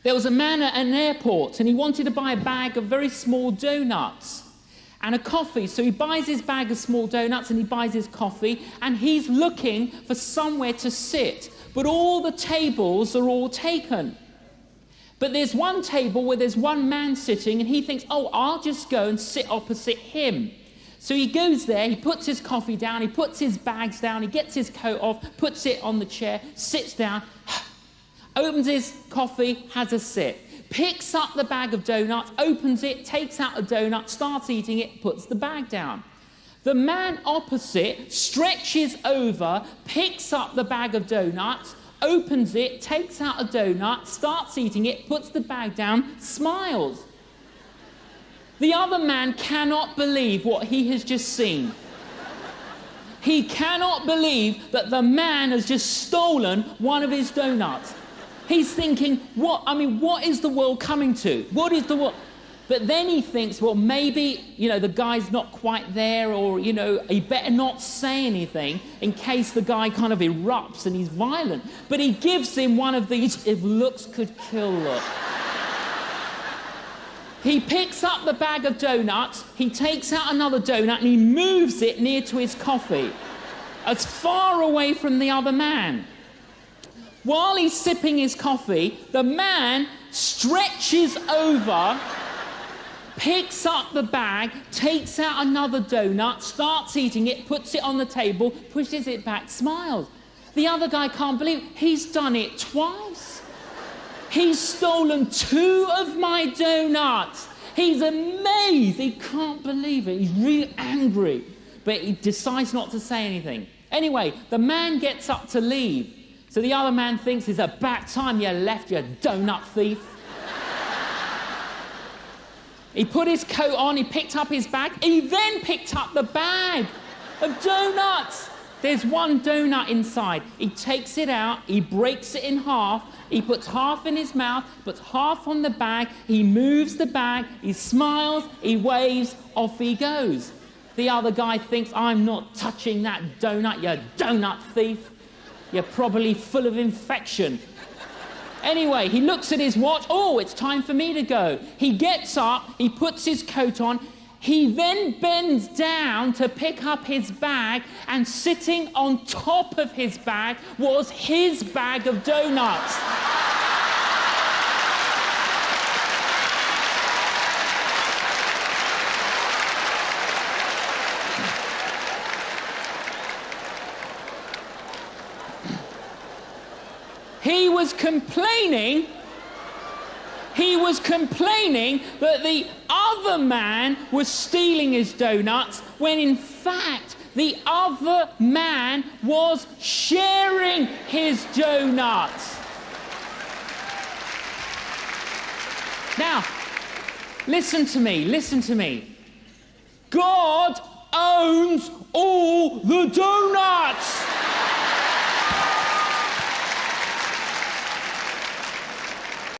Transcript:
There was a man at an airport and he wanted to buy a bag of very small donuts and a coffee. So he buys his bag of small donuts and he buys his coffee and he's looking for somewhere to sit. But all the tables are all taken. But there's one table where there's one man sitting and he thinks, oh, I'll just go and sit opposite him. So he goes there, he puts his coffee down, he puts his bags down, he gets his coat off, puts it on the chair, sits down, opens his coffee, has a sip, picks up the bag of donuts, opens it, takes out a donut, starts eating it, puts the bag down. The man opposite stretches over, picks up the bag of donuts, opens it, takes out a donut, starts eating it, puts the bag down, smiles. The other man cannot believe what he has just seen. He cannot believe that the man has just stolen one of his donuts. He's thinking, what is the world coming to? What is the world? But then he thinks, well, maybe, the guy's not quite there, or, he better not say anything in case the guy kind of erupts and he's violent. But he gives him one of these, if looks could kill look. He picks up the bag of donuts, he takes out another donut and he moves it near to his coffee, as far away from the other man. While he's sipping his coffee, the man stretches over, picks up the bag, takes out another donut, starts eating it, puts it on the table, pushes it back, smiles. The other guy can't believe he's done it twice. He's stolen 2 of my donuts. He's amazed. He can't believe it. He's really angry. But he decides not to say anything. Anyway, the man gets up to leave. So the other man thinks it's about time you left, you donut thief. He put his coat on, he picked up his bag, he then picked up the bag of donuts. There's one donut inside. He takes it out, he breaks it in half, he puts half in his mouth, puts half on the bag, he moves the bag, he smiles, he waves, off he goes. The other guy thinks, I'm not touching that donut, you donut thief. You're probably full of infection. Anyway, he looks at his watch. Oh, it's time for me to go. He gets up, he puts his coat on, he then bends down to pick up his bag, and sitting on top of his bag was his bag of donuts. He was complaining that the other man was stealing his donuts, when in fact the other man was sharing his donuts. Now, listen to me. God owns all the donuts.